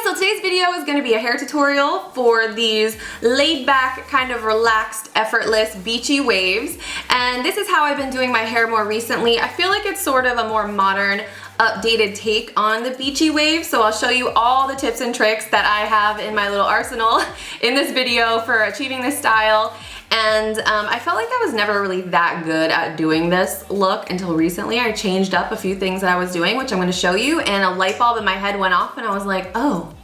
So today's video is going to be a hair tutorial for these laid back, kind of relaxed, effortless, beachy waves. And this is how I've been doing my hair more recently. I feel like it's sort of a more modern, updated take on the beachy wave. So I'll show you all the tips and tricks that I have in my little arsenal in this video for achieving this style. And I felt like I was never really that good at doing this look until recently. I changed up a few things that I was doing, which I'm gonna show you, and a light bulb in my head went off and I was like, oh,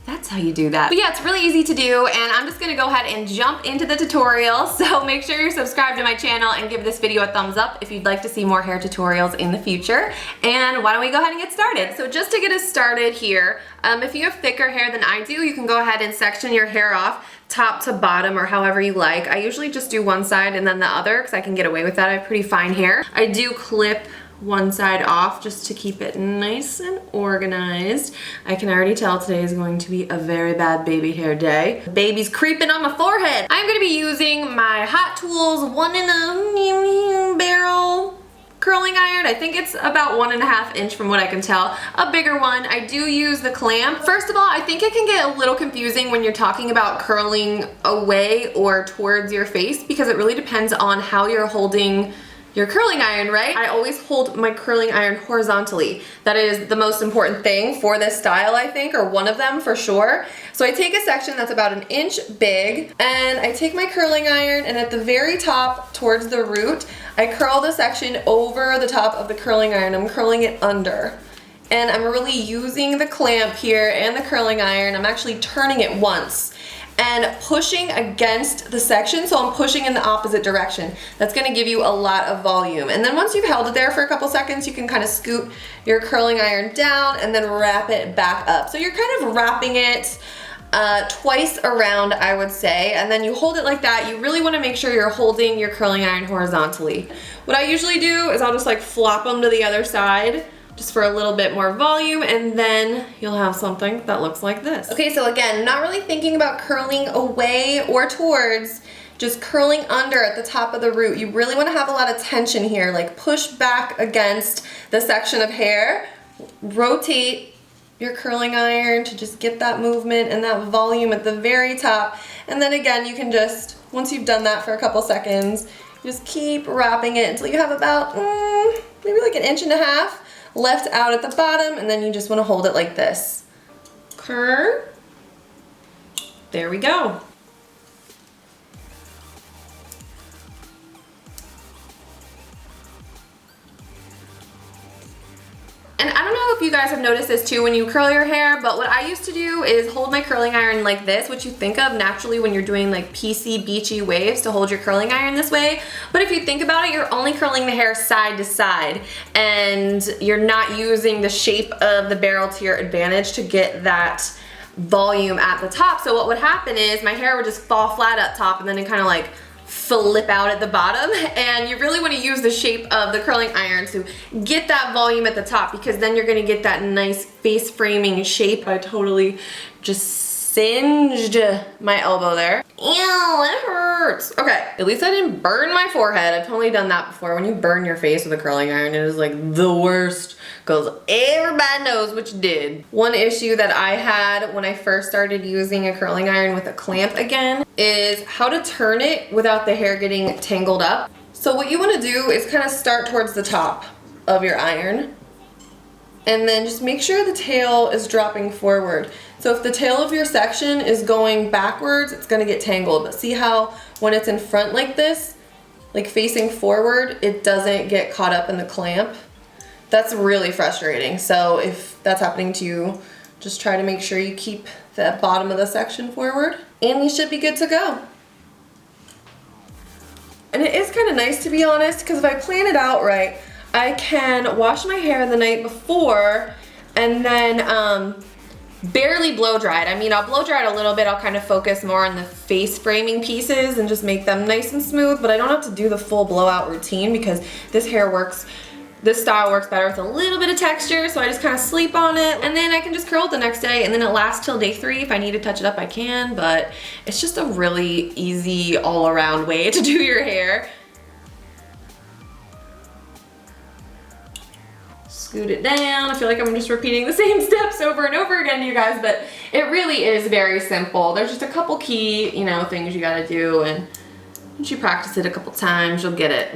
that's how you do that. But yeah, it's really easy to do, and I'm just gonna go ahead and jump into the tutorial. So make sure you're subscribed to my channel and give this video a thumbs up if you'd like to see more hair tutorials in the future. And why don't we go ahead and get started? So just to get us started here, if you have thicker hair than I do, you can go ahead and section your hair off top to bottom or however you like. I usually just do one side and then the other because I can get away with that. I have pretty fine hair. I do clip one side off just to keep it nice and organized. I can already tell today is going to be a very bad baby hair day. The baby's creeping on my forehead. I'm gonna be using my Hot Tools 1 barrel curling iron. I think it's about 1.5 inch from what I can tell. A bigger one. I do use the clamp. First of all, I think it can get a little confusing when you're talking about curling away or towards your face because it really depends on how you're holding your curling iron, right? I always hold my curling iron horizontally. That is the most important thing for this style, I think, or one of them for sure. So I take a section that's about 1 inch big, and I take my curling iron, and at the very top towards the root, I curl the section over the top of the curling iron. I'm curling it under. And I'm really using the clamp here and the curling iron. I'm actually turning it once and pushing against the section, so I'm pushing in the opposite direction. That's gonna give you a lot of volume. And then once you've held it there for a couple seconds, you can kind of scoot your curling iron down and then wrap it back up. So you're kind of wrapping it twice around, I would say, and then you hold it like that. You really wanna make sure you're holding your curling iron horizontally. What I usually do is I'll just like flop them to the other side just for a little bit more volume, and then you'll have something that looks like this. Okay, so again, not really thinking about curling away or towards, just curling under at the top of the root. You really wanna have a lot of tension here, like push back against the section of hair, rotate your curling iron to just get that movement and that volume at the very top. And then again, you can just, once you've done that for a couple seconds, just keep wrapping it until you have about maybe like 1.5 inches left out at the bottom, and then you just want to hold it like this. Okay. There we go. And I don't know if you guys have noticed this too when you curl your hair, but what I used to do is hold my curling iron like this, which you think of naturally when you're doing like PC beachy waves, to hold your curling iron this way. But if you think about it, you're only curling the hair side to side, and you're not using the shape of the barrel to your advantage to get that volume at the top. So what would happen is my hair would just fall flat up top, and then it kind of like flip out at the bottom, and you really want to use the shape of the curling iron to get that volume at the top, because then you're going to get that nice face framing shape. I totally just singed my elbow there. Ew, it hurts. Okay, at least I didn't burn my forehead. I've totally done that before. When you burn your face with a curling iron, it is like the worst, because everybody knows what you did. One issue that I had when I first started using a curling iron with a clamp again is how to turn it without the hair getting tangled up. So what you want to do is kind of start towards the top of your iron, and then just make sure the tail is dropping forward. So if the tail of your section is going backwards, it's going to get tangled. But see how when it's in front like this, like facing forward, it doesn't get caught up in the clamp? That's really frustrating. So if that's happening to you, just try to make sure you keep the bottom of the section forward, and you should be good to go. And it is kind of nice, to be honest, because if I plan it out right, I can wash my hair the night before and then barely blow dry it. I mean, I'll blow dry it a little bit. I'll kind of focus more on the face framing pieces and just make them nice and smooth, but I don't have to do the full blowout routine because this style works better with a little bit of texture, so I just kind of sleep on it, and then I can just curl it the next day, and then it lasts till day 3. If I need to touch it up, I can, but it's just a really easy all-around way to do your hair. scoot it down. I feel like I'm just repeating the same steps over and over again to you guys, but it really is very simple. There's just a couple key, you know, things you gotta do, and once you practice it a couple times, you'll get it.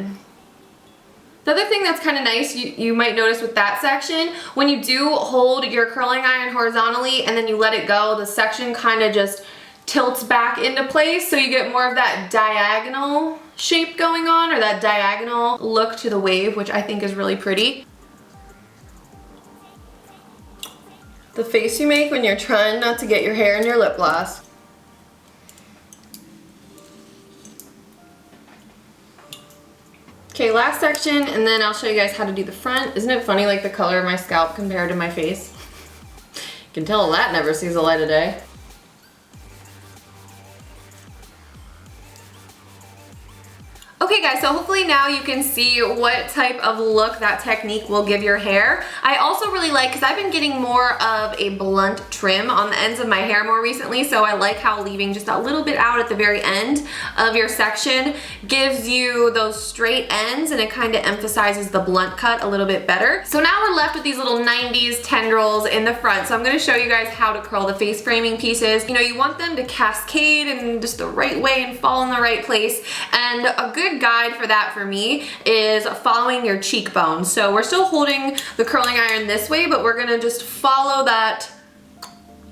The other thing that's kind of nice, you might notice with that section, when you do hold your curling iron horizontally and then you let it go, the section kind of just tilts back into place, so you get more of that diagonal shape going on, or that diagonal look to the wave, which I think is really pretty. The face you make when you're trying not to get your hair in your lip gloss. Okay, last section, and then I'll show you guys how to do the front. Isn't it funny, like the color of my scalp compared to my face? You can tell that never sees the light of day. Okay guys, so hopefully now you can see what type of look that technique will give your hair. I also really like, because I've been getting more of a blunt trim on the ends of my hair more recently, so I like how leaving just a little bit out at the very end of your section gives you those straight ends, and it kind of emphasizes the blunt cut a little bit better. So now we're left with these little 90s tendrils in the front, so I'm going to show you guys how to curl the face framing pieces. You know, you want them to cascade in just the right way and fall in the right place, and a good guide for that for me is following your cheekbone. So we're still holding the curling iron this way, but we're gonna just follow that,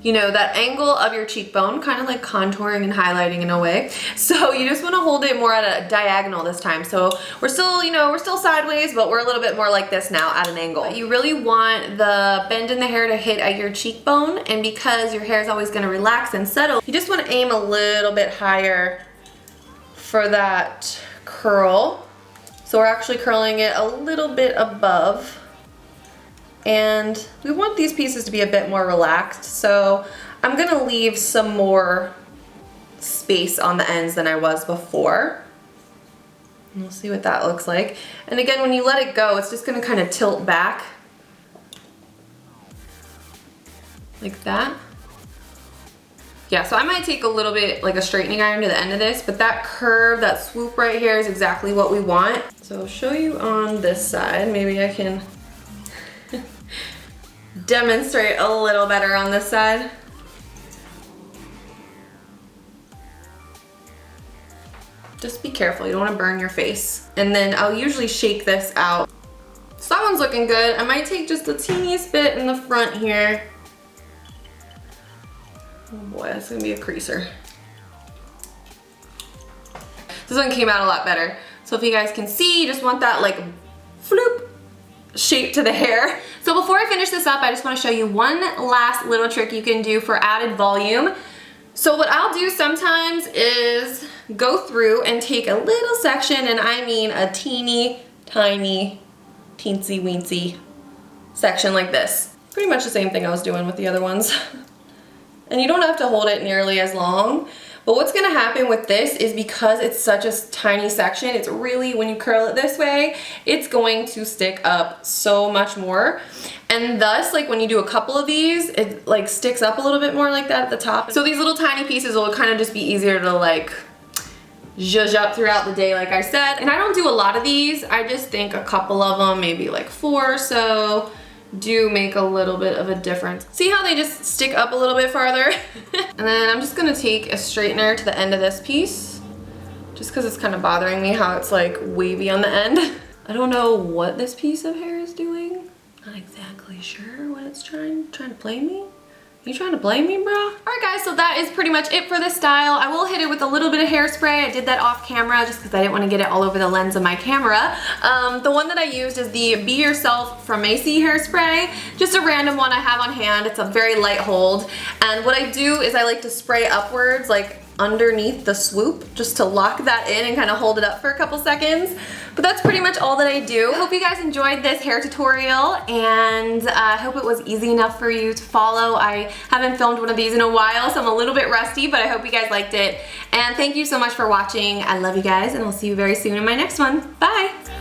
you know, that angle of your cheekbone, kind of like contouring and highlighting in a way. So you just want to hold it more at a diagonal this time. So we're still, you know, we're still sideways, but we're a little bit more like this now at an angle. But you really want the bend in the hair to hit at your cheekbone, and because your hair is always going to relax and settle, you just want to aim a little bit higher for that curl. So we're actually curling it a little bit above, and we want these pieces to be a bit more relaxed, so I'm gonna leave some more space on the ends than I was before. And we'll see what that looks like. And again, when you let it go, it's just gonna kind of tilt back like that. Yeah, so I might take a little bit, like a straightening iron to the end of this, but that curve, that swoop right here is exactly what we want. So I'll show you on this side. Maybe I can demonstrate a little better on this side. Just be careful, you don't want to burn your face. And then I'll usually shake this out. So that one's looking good. I might take just the teeniest bit in the front here. Oh boy, that's gonna be a creaser. This one came out a lot better. So if you guys can see, you just want that like floop shape to the hair. So before I finish this up, I just want to show you one last little trick you can do for added volume. So what I'll do sometimes is go through and take a little section, and I mean a teeny tiny teensy weensy section like this. Pretty much the same thing I was doing with the other ones. And you don't have to hold it nearly as long, but what's gonna happen with this is, because it's such a tiny section, it's really, when you curl it this way, it's going to stick up so much more. And thus, like when you do a couple of these, it like sticks up a little bit more like that at the top. So these little tiny pieces will kind of just be easier to like zhuzh up throughout the day, like I said. And I don't do a lot of these, I just think a couple of them, maybe like 4 or so, do make a little bit of a difference. See how they just stick up a little bit farther? And then I'm just gonna take a straightener to the end of this piece, just because it's kind of bothering me how it's like wavy on the end. I don't know what this piece of hair is doing. Not exactly sure what it's trying to play me. You trying to blame me, bro? Alright guys, so that is pretty much it for this style. I will hit it with a little bit of hairspray. I did that off camera just because I didn't want to get it all over the lens of my camera. The one that I used is the Be Yourself Framesi hairspray. Just a random one I have on hand. It's a very light hold. And what I do is I like to spray upwards, like underneath the swoop, just to lock that in and kind of hold it up for a couple seconds. But that's pretty much all that I do. I hope you guys enjoyed this hair tutorial, and I hope it was easy enough for you to follow. I haven't filmed one of these in a while, so I'm a little bit rusty, but I hope you guys liked it. And thank you so much for watching. I love you guys, and I'll see you very soon in my next one. Bye!